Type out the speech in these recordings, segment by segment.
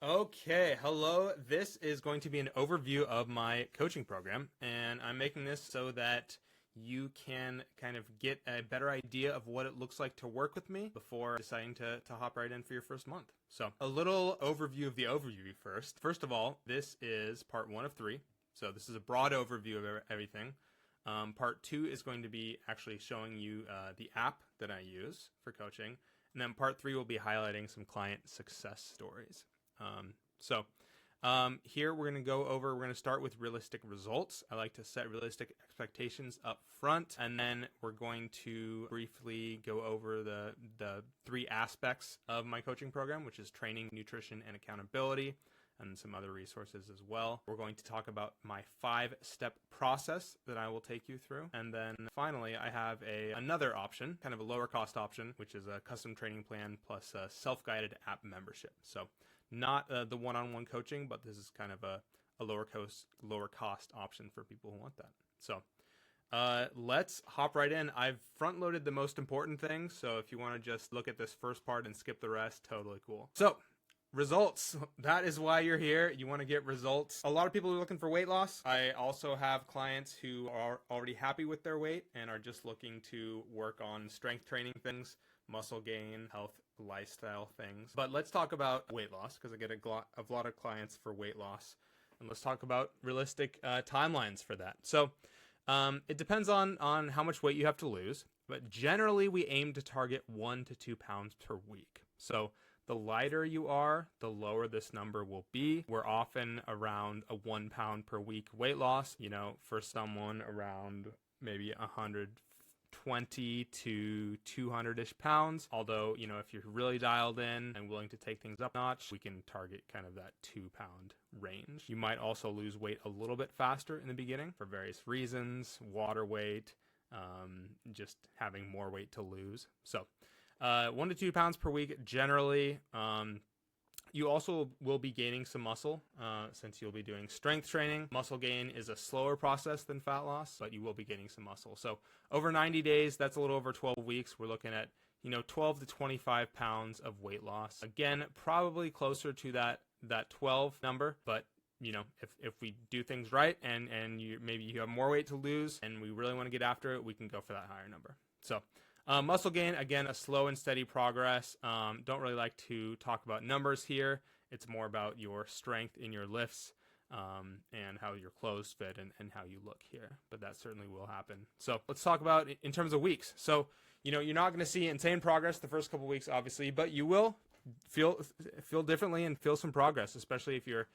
Okay, hello. This is going to be an overview of my coaching program, and I'm making this so that you can kind of get a better idea of what it looks like to work with me before deciding to hop right in for your first month. So, a little overview of the overview first. First of all, this is part one of three. So, this is a broad overview of everything. Part two is going to be actually showing you the app that I use for coaching. And then part three will be highlighting some client success stories. Here we're going to start with realistic results. I like to set realistic expectations up front, and then we're going to briefly go over the three aspects of my coaching program, which is training, nutrition, and accountability, and some other resources as well. We're going to talk about my 5-step process that I will take you through. And then finally, I have another option, kind of a lower cost option, which is a custom training plan plus a self-guided app membership. So not the one-on-one coaching, but this is kind of a lower cost option for people who want that. So let's hop right in. I've front-loaded the most important things, so if you want to just look at this first part and skip the rest, totally cool. So results. That is why you're here. You want to get results. A lot of people are looking for weight loss. I also have clients who are already happy with their weight and are just looking to work on strength training things, muscle gain, health, lifestyle things. But let's talk about weight loss because I get a lot of clients for weight loss. And let's talk about realistic timelines for that. So it depends on how much weight you have to lose. But generally, we aim to target 1 to 2 pounds per week. So the lighter you are, the lower this number will be. We're often around a 1 pound per week weight loss, for someone around maybe 120 to 200-ish pounds. Although, if you're really dialed in and willing to take things up a notch, we can target kind of that 2-pound range. You might also lose weight a little bit faster in the beginning for various reasons, water weight, just having more weight to lose. So 1 to 2 pounds per week generally. You also will be gaining some muscle since you'll be doing strength training. Muscle gain is a slower process than fat loss, but you will be gaining some muscle. So over 90 days, that's a little over 12 weeks. We're looking at 12 to 25 pounds of weight loss. Again, probably closer to that 12 number, but if we do things right and maybe you have more weight to lose and we really want to get after it, we can go for that higher number. So muscle gain, again, a slow and steady progress. Don't really like to talk about numbers here. It's more about your strength in your lifts and how your clothes fit and how you look here. But that certainly will happen. So let's talk about in terms of weeks. So, you're not going to see insane progress the first couple weeks, obviously, but you will feel differently and feel some progress, especially if you're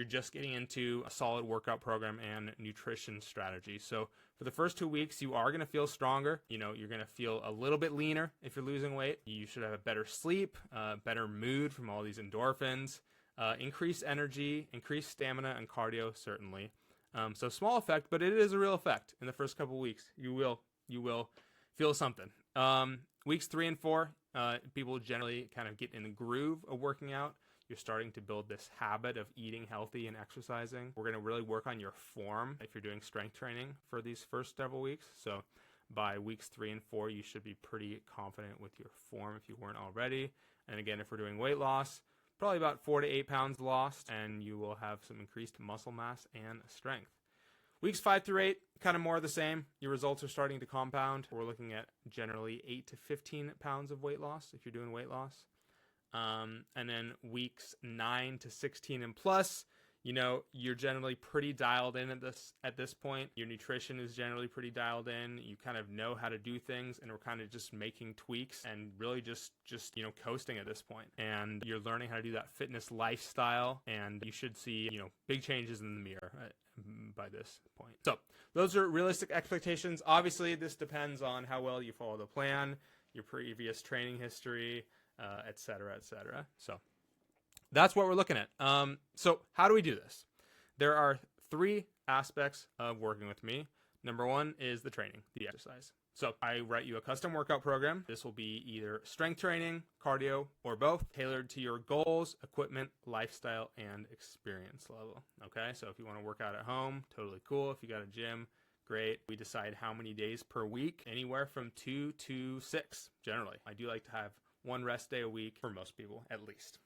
just getting into a solid workout program and nutrition strategy. So for the first 2 weeks, you are going to feel stronger. You're going to feel a little bit leaner if you're losing weight. You should have a better sleep, better mood from all these endorphins, increased energy, increased stamina and cardio, certainly. So small effect, but it is a real effect in the first couple weeks. You will feel something. Weeks 3 and 4, people generally kind of get in the groove of working out. You're starting to build this habit of eating healthy and exercising. We're going to really work on your form if you're doing strength training for these first several weeks. So by weeks 3 and 4, you should be pretty confident with your form if you weren't already. And again, if we're doing weight loss, probably about 4 to 8 pounds lost, and you will have some increased muscle mass and strength. Weeks 5 through 8, kind of more of the same. Your results are starting to compound. We're looking at generally 8 to 15 pounds of weight loss if you're doing weight loss. And then weeks 9 to 16 and plus, you're generally pretty dialed in at this point. Your nutrition is generally pretty dialed in. You kind of know how to do things, and we're kind of just making tweaks and really just coasting at this point. And you're learning how to do that fitness lifestyle, and you should see, big changes in the mirror by this point. So those are realistic expectations. Obviously, this depends on how well you follow the plan, your previous training history, et cetera, et cetera. So that's what we're looking at. So how do we do this? There are 3 aspects of working with me. Number 1 is the training, the exercise. So I write you a custom workout program. This will be either strength training, cardio, or both, tailored to your goals, equipment, lifestyle, and experience level. Okay, so if you want to work out at home, totally cool. If you got a gym, great. We decide how many days per week, anywhere from 2 to 6, generally. I do like to have 1 rest day a week for most people, at least.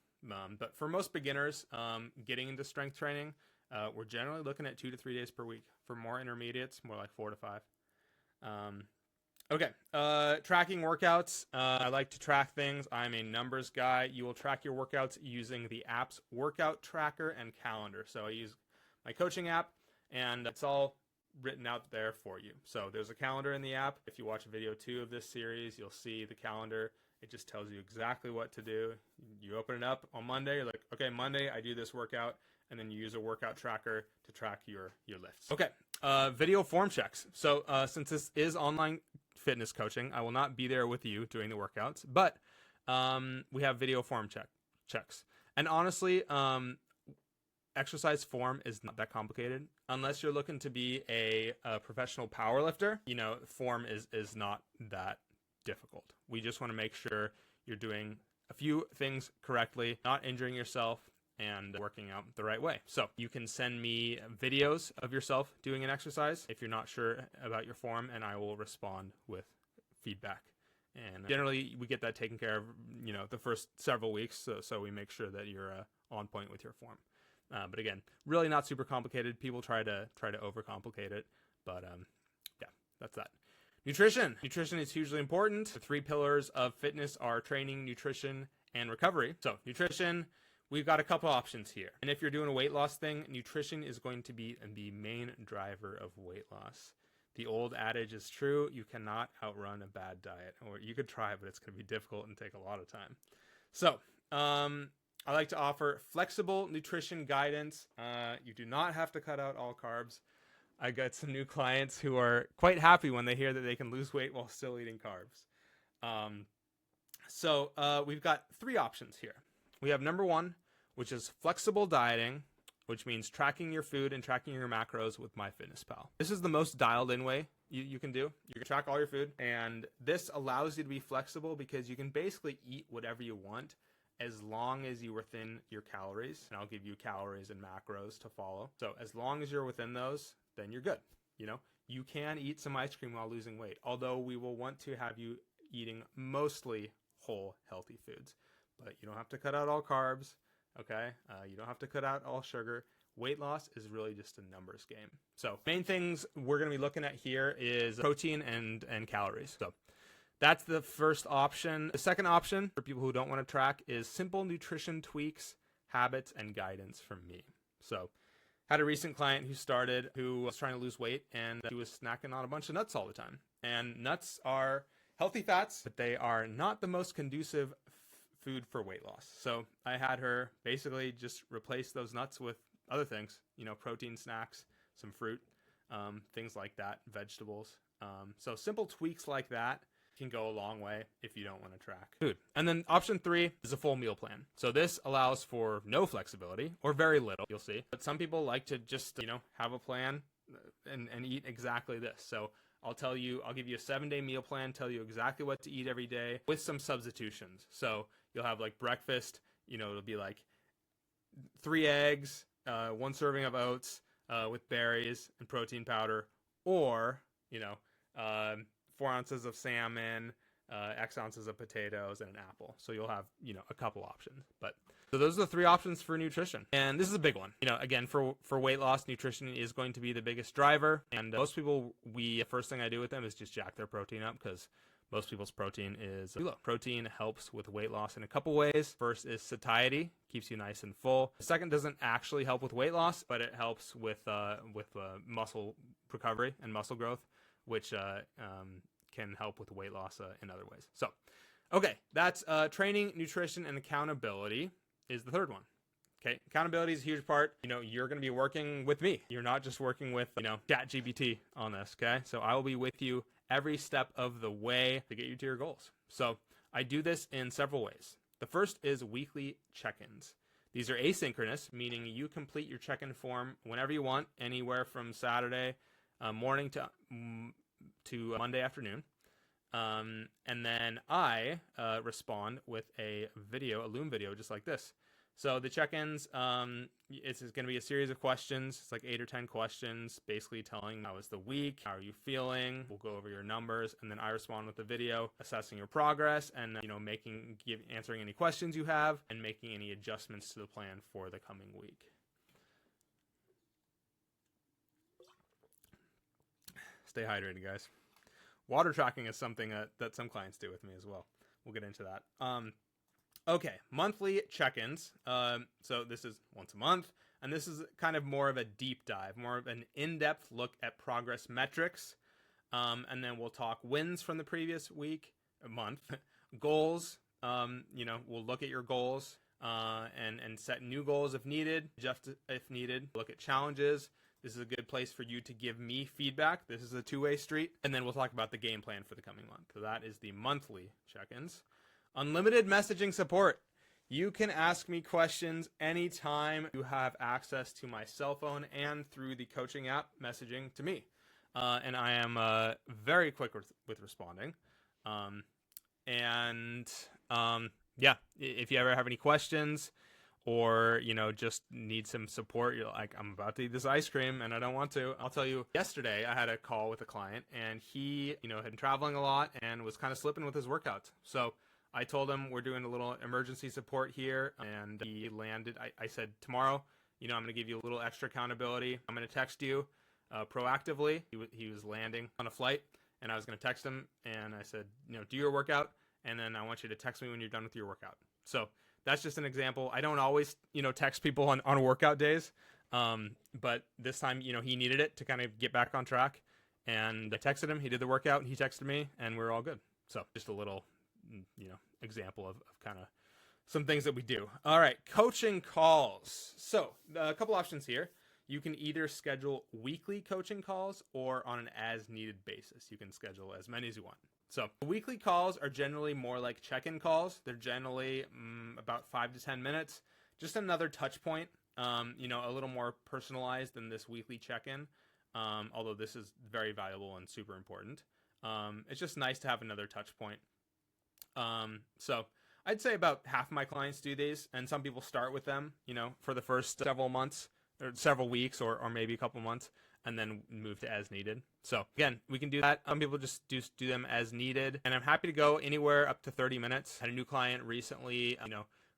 But for most beginners, getting into strength training, we're generally looking at 2 to 3 days per week. For more intermediates, more like 4 to 5. Okay, tracking workouts. I like to track things. I'm a numbers guy. You will track your workouts using the app's workout tracker and calendar. So I use my coaching app, and it's all written out there for you. So there's a calendar in the app. If you watch video 2 of this series, you'll see the calendar. It just tells you exactly what to do. You open it up on Monday, you're like, okay, Monday I do this workout, and then you use a workout tracker to track your lifts. Okay, video form checks. So since this is online fitness coaching, I will not be there with you doing the workouts, but we have video form checks. And honestly, exercise form is not that complicated. Unless you're looking to be a professional power lifter, you know, form is not that difficult. We just want to make sure you're doing a few things correctly, not injuring yourself, and working out the right way. So you can send me videos of yourself doing an exercise if you're not sure about your form, and I will respond with feedback. And generally we get that taken care of, you know, the first several weeks, so we make sure that you're on point with your form. But again, really not super complicated. People try to overcomplicate it, but yeah, that's that. Nutrition is hugely important. The 3 pillars of fitness are training, nutrition, and recovery. So nutrition, we've got a couple options here. And if you're doing a weight loss thing, nutrition is going to be the main driver of weight loss. The old adage is true: you cannot outrun a bad diet. Or you could try, but it's going to be difficult and take a lot of time. So I like to offer flexible nutrition guidance. You do not have to cut out all carbs. I got some new clients who are quite happy when they hear that they can lose weight while still eating carbs. So we've got 3 options here. We have number 1, which is flexible dieting, which means tracking your food and tracking your macros with MyFitnessPal. This is the most dialed in way you can do. You can track all your food, and this allows you to be flexible because you can basically eat whatever you want as long as you're within your calories. And I'll give you calories and macros to follow. So as long as you're within those, then you're good. You know, you can eat some ice cream while losing weight, although we will want to have you eating mostly whole, healthy foods. But you don't have to cut out all carbs, okay? You don't have to cut out all sugar. Weight loss is really just a numbers game. So main things we're going to be looking at here is protein and calories. So that's the first option. The second option for people who don't want to track is simple nutrition tweaks, habits, and guidance from me. So had a recent client who was trying to lose weight, and he was snacking on a bunch of nuts all the time. And nuts are healthy fats, but they are not the most conducive food for weight loss. So I had her basically just replace those nuts with other things, you know, protein snacks, some fruit, things like that, vegetables. So simple tweaks like that can go a long way if you don't want to track food. And then option 3 is a full meal plan. So this allows for no flexibility, or very little, you'll see. But some people like to just, you know, have a plan and eat exactly this. So I'll give you a 7-day meal plan, tell you exactly what to eat every day with some substitutions. So you'll have like breakfast, you know, it'll be like 3 eggs, 1 serving of oats with berries and protein powder, or, you know, 4 ounces of salmon, X ounces of potatoes, and an apple. So you'll have, you know, a couple options. But so those are the 3 options for nutrition. And this is a big one. You know, again, for weight loss, nutrition is going to be the biggest driver. And most people, first thing I do with them is just jack their protein up, because most people's protein is too low. Protein helps with weight loss in a couple ways. First is satiety, keeps you nice and full. The second doesn't actually help with weight loss, but it helps with muscle recovery and muscle growth, which can help with weight loss in other ways. So, okay, that's training, nutrition, and accountability is the third one. Okay, accountability is a huge part. You know, you're going to be working with me. You're not just working with, you know, ChatGPT on this, okay? So I will be with you every step of the way to get you to your goals. So I do this in several ways. The first is weekly check-ins. These are asynchronous, meaning you complete your check-in form whenever you want, anywhere from Saturday morning to Monday afternoon. And then I respond with a Loom video just like this. So the check-ins, it's going to be a series of questions. It's like 8 or 10 questions, basically telling how was the week, how are you feeling. We'll go over your numbers, and then I respond with the video, assessing your progress, and answering any questions you have, and making any adjustments to the plan for the coming week. Stay hydrated, guys. Water tracking is something that some clients do with me as well. We'll get into that. Okay, monthly check-ins. So this is once a month, and this is kind of more of a deep dive, more of an in-depth look at progress metrics. And then we'll talk wins from the previous week, month, goals. We'll look at your goals and set new goals if needed, just if needed. Look at challenges. This is a good place for you to give me feedback. This is a two-way street. And then we'll talk about the game plan for the coming month. So that is the monthly check-ins. Unlimited messaging support. You can ask me questions anytime. You have access to my cell phone and through the coaching app messaging to me. And I am very quick with responding. If you ever have any questions or, just need some support, you're like, I'm about to eat this ice cream and I don't want to. I'll tell you, yesterday I had a call with a client and he, had been traveling a lot and was kind of slipping with his workouts. So I told him we're doing a little emergency support here, and he landed. I said, tomorrow, I'm going to give you a little extra accountability. I'm going to text you proactively. He was landing on a flight, and I was going to text him, and I said, do your workout, and then I want you to text me when you're done with your workout. So that's just an example. I don't always, text people on workout days, but this time, he needed it to kind of get back on track, and I texted him. He did the workout, and he texted me, and we're all good. So just a little example of kind of some things that we do. All right, coaching calls. So a couple options here. You can either schedule weekly coaching calls or on an as needed basis. You can schedule as many as you want. So weekly calls are generally more like check-in calls. They're generally about 5 to 10 minutes. Just another touch point, a little more personalized than this weekly check-in. Although this is very valuable and super important. It's just nice to have another touch point. So I'd say about half of my clients do these, and some people start with them, for the first several months or several weeks or maybe a couple months, and then move to as needed. So again, we can do that. Some people just do them as needed, and I'm happy to go anywhere up to 30 minutes. I had a new client recently,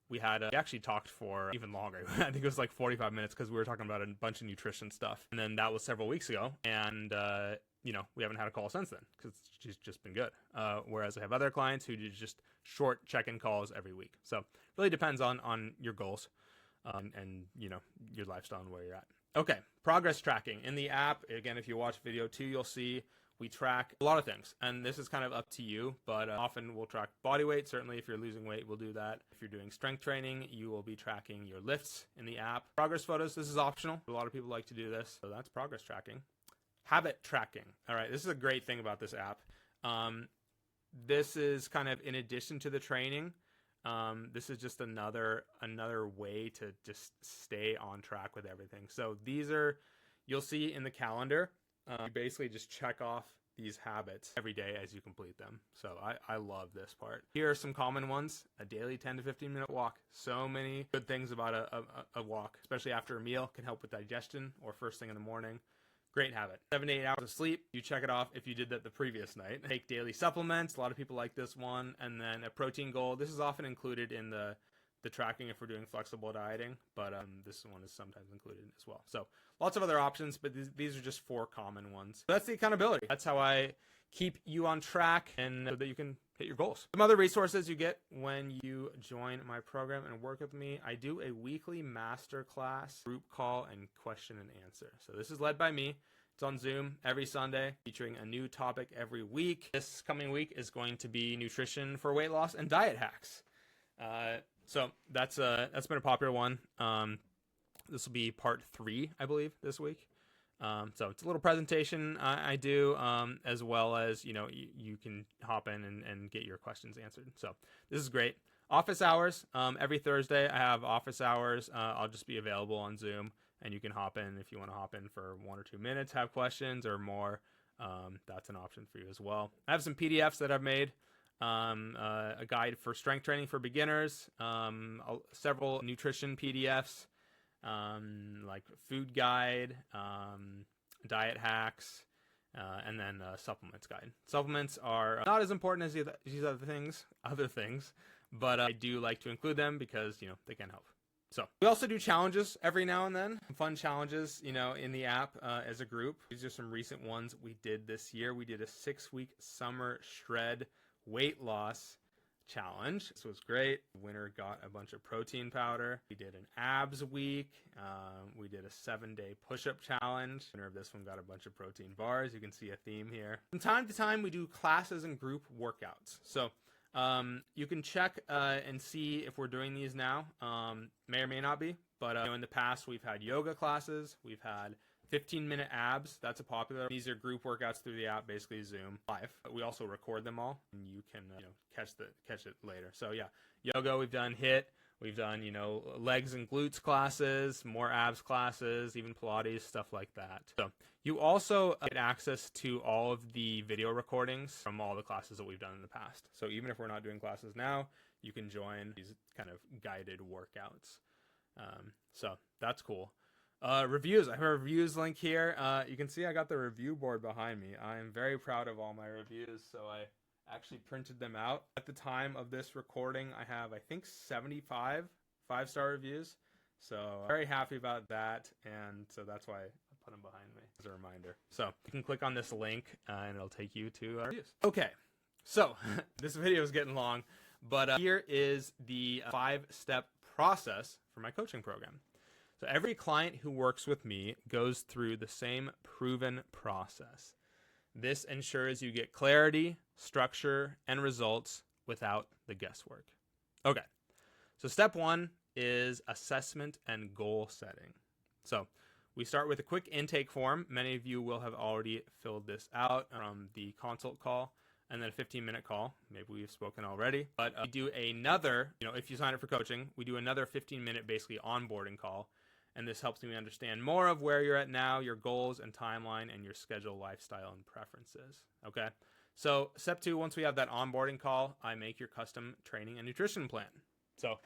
we actually talked for even longer. I think it was like 45 minutes because we were talking about a bunch of nutrition stuff. And then that was several weeks ago. And, we haven't had a call since then because she's just been good. Whereas I have other clients who do just short check-in calls every week. So it really depends on your goals and your lifestyle and where you're at. Okay, progress tracking. In the app, again, if you watch video 2, you'll see we track a lot of things, and this is kind of up to you, but often we'll track body weight. Certainly if you're losing weight, we'll do that. If you're doing strength training, you will be tracking your lifts in the app. Progress photos, this is optional. A lot of people like to do this, so that's progress tracking. Habit tracking. All right, this is a great thing about this app. This is kind of in addition to the training. This is just another way to just stay on track with everything. So you'll see in the calendar, you basically just check off these habits every day as you complete them. So I love this part. Here are some common ones. A daily 10 to 15 minute walk. So many good things about a walk, especially after a meal. Can help with digestion or first thing in the morning. Great habit. 7 to 8 hours of sleep. You check it off if you did that the previous night. Take daily supplements. A lot of people like this one. And then a protein goal. This is often included in the tracking if we're doing flexible dieting, but this one is sometimes included as well. So lots of other options, but these are just 4 common ones. So that's the accountability. That's how I keep you on track and so that you can hit your goals. Some other resources you get when you join my program and work with me. I do a weekly masterclass, group call, and question and answer. So this is led by me. It's on Zoom every Sunday, featuring a new topic every week. This coming week is going to be nutrition for weight loss and diet hacks. So that's been a popular one. This will be part 3, I believe, this week. So it's a little presentation I do, as well as, you can hop in and get your questions answered. So this is great. Office hours. Every Thursday I have office hours. I'll just be available on Zoom, and you can hop in if you want to hop in for 1 or 2 minutes, have questions or more. That's an option for you as well. I have some PDFs that I've made a guide for strength training for beginners, several nutrition PDFs, like food guide, diet hacks, and then supplements guide. Supplements are not as important as these other things, but I do like to include them because, they can help. So we also do challenges every now and then, fun challenges, in the app as a group. These are some recent ones we did this year. We did a 6-week summer shred weight loss challenge. This was great. The winner got a bunch of protein powder. We did an abs week. We did a 7-day push-up challenge. The winner of this one got a bunch of protein bars. You can see a theme here. From time to time, we do classes and group workouts. So you can check and see if we're doing these now. May or may not be, but in the past we've had yoga classes, we've had 15-minute abs. That's a popular. These are group workouts through the app, basically Zoom live. But we also record them all, and you can catch it later. So yeah, yoga we've done, HIIT. We've done legs and glutes classes, more abs classes, even Pilates, stuff like that. So you also get access to all of the video recordings from all the classes that we've done in the past. So even if we're not doing classes now, you can join these kind of guided workouts. So that's cool. Reviews. I have a reviews link here. You can see I got the review board behind me. I am very proud of all my reviews, so I actually printed them out. At the time of this recording, I have, I think, 75 5-star reviews. So I'm very happy about that, and so that's why I put them behind me as a reminder. So you can click on this link, and it'll take you to reviews. Okay, so this video is getting long, but here is the 5-step process for my coaching program. So every client who works with me goes through the same proven process. This ensures you get clarity, structure, and results without the guesswork. Okay, so step 1 is assessment and goal setting. So we start with a quick intake form. Many of you will have already filled this out from the consult call, and then a 15-minute call. Maybe we've spoken already, but we do another, if you sign up for coaching, we do another 15-minute basically onboarding call. And this helps me understand more of where you're at now, your goals and timeline, and your schedule, lifestyle, and preferences. Okay. So step 2, once we have that onboarding call, I make your custom training and nutrition plan. So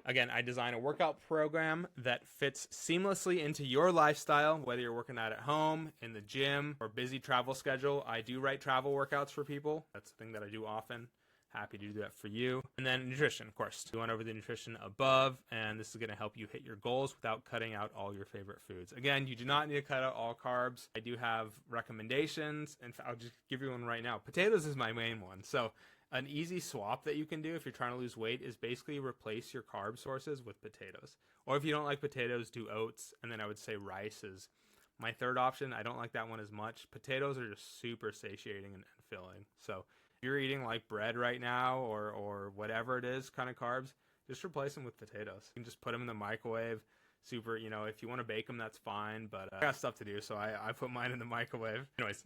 again, I design a workout program that fits seamlessly into your lifestyle, whether you're working out at home, in the gym, or busy travel schedule. I do write travel workouts for people. That's the thing that I do often. Happy to do that for you. And then nutrition, of course. We went over the nutrition above, and this is going to help you hit your goals without cutting out all your favorite foods. Again, you do not need to cut out all carbs. I do have recommendations. In fact, I'll just give you one right now. Potatoes is my main one. So an easy swap that you can do if you're trying to lose weight is basically replace your carb sources with potatoes. Or if you don't like potatoes, do oats. And then I would say rice is my third option. I don't like that one as much. Potatoes are just super satiating and filling. So if you're eating like bread right now or whatever it is, kind of carbs, just replace them with potatoes. You can just put them in the microwave. Super, if you want to bake them, that's fine. But I got stuff to do, so I put mine in the microwave. Anyways,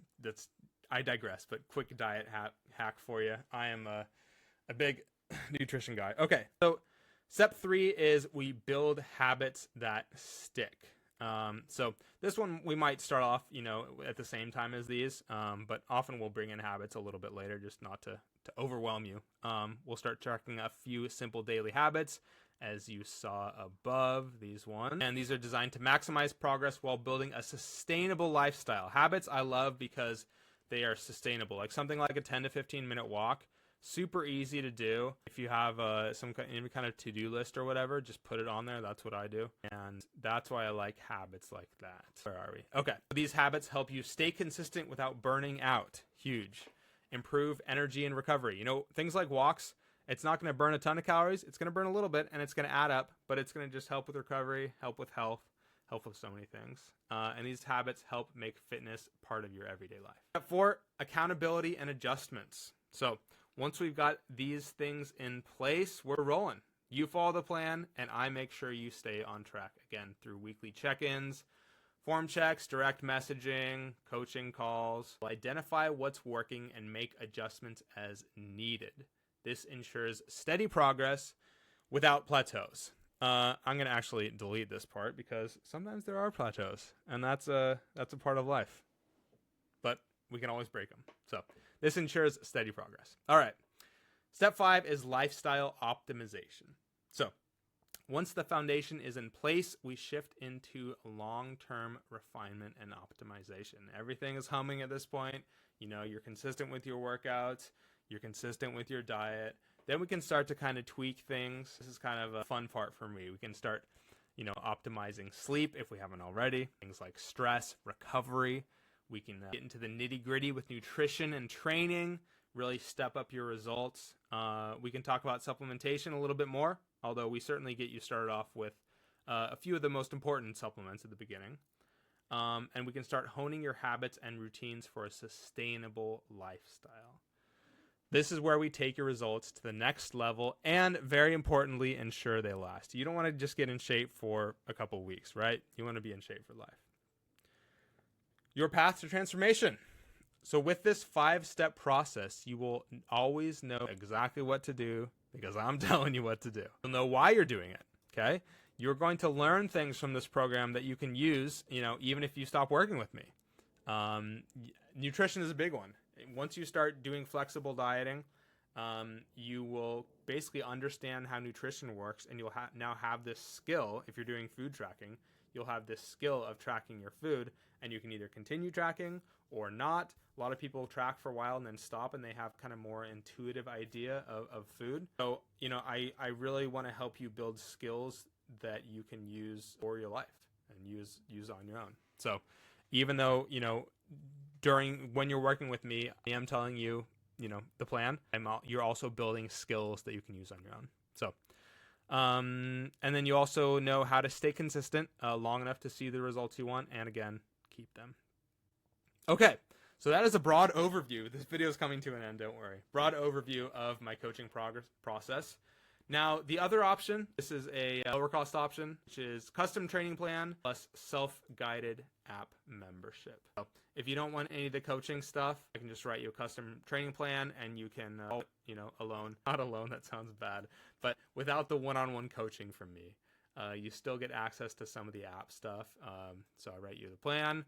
I digress, but quick diet hack for you. I am a big nutrition guy. Okay, so step 3 is we build habits that stick. So this one we might start off, at the same time as these, but often we'll bring in habits a little bit later, just not to overwhelm you. We'll start tracking a few simple daily habits, as you saw above, these ones. And these are designed to maximize progress while building a sustainable lifestyle. Habits I love because they are sustainable, like something like a 10 to 15 minute walk. Super easy to do. If you have any kind of to-do list or whatever, just put it on there. That's what I do. And that's why I like habits like that. Where are we? Okay. These habits help you stay consistent without burning out. Huge. Improve energy and recovery. Things like walks, it's not going to burn a ton of calories. It's going to burn a little bit, and it's going to add up, but it's going to just help with recovery, help with health, help with so many things. And these habits help make fitness part of your everyday life. Step 4, accountability and adjustments. So once we've got these things in place, we're rolling. You follow the plan, and I make sure you stay on track. Again, through weekly check-ins, form checks, direct messaging, coaching calls. We'll identify what's working and make adjustments as needed. This ensures steady progress without plateaus. I'm going to actually delete this part because sometimes there are plateaus, and that's a part of life. But we can always break them. So this ensures steady progress. All right. Step 5 is lifestyle optimization. So once the foundation is in place, we shift into long-term refinement and optimization. Everything is humming at this point. You know, you're consistent with your workouts, you're consistent with your diet. Then we can start to kind of tweak things. This is kind of a fun part for me. We can start, you know, optimizing sleep if we haven't already. Things like stress, recovery. We can get into the nitty-gritty with nutrition and training, really step up your results. We can talk about supplementation a little bit more, although we certainly get you started off with a few of the most important supplements at the beginning. And we can start honing your habits and routines for a sustainable lifestyle. This is where we take your results to the next level and, very importantly, ensure they last. You don't want to just get in shape for a couple weeks, right? You want to be in shape for life. Your path to transformation. So with this 5-step process, you will always know exactly what to do because I'm telling you what to do. You'll know why you're doing it, okay? You're going to learn things from this program that you can use, you know, even if you stop working with me. Nutrition is a big one. Once you start doing flexible dieting, you will basically understand how nutrition works, and you'll now have this skill. If you're doing food tracking, you'll have this skill of tracking your food, and you can either continue tracking or not. A lot of people track for a while and then stop, and they have kind of more intuitive idea of food. So, you know, I really want to help you build skills that you can use for your life and use on your own. So even though, you know, when you're working with me, I am telling you, you know, the plan. You're also building skills that you can use on your own. So, and then you also know how to stay consistent long enough to see the results you want, and again, keep them. Okay, so that is a broad overview. This video is coming to an end, don't worry. Broad overview of my coaching process. Now, the other option, this is a lower cost option, which is custom training plan plus self-guided app membership. So if you don't want any of the coaching stuff, I can just write you a custom training plan, and you can, you know, not alone, that sounds bad, but without the one-on-one coaching from me, you still get access to some of the app stuff. So I write you the plan.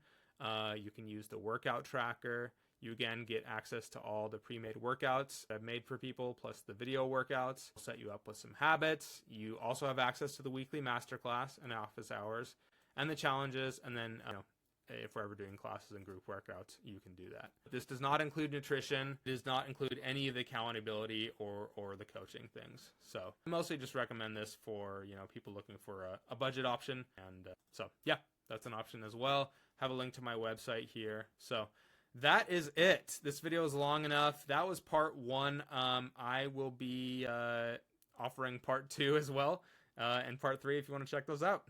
You can use the workout tracker. You again get access to all the pre-made workouts I've made for people, plus the video workouts. I'll set you up with some habits. You also have access to the weekly masterclass and office hours and the challenges. And then, you know, if we're ever doing classes and group workouts, you can do that. This does not include nutrition. It does not include any of the accountability or the coaching things. So I mostly just recommend this for, you know, people looking for a budget option. And so, yeah, that's an option as well. Have a link to my website here. So that is it. This video is long enough. That was part 1. I will be offering part 2 as well, and part 3 if you want to check those out.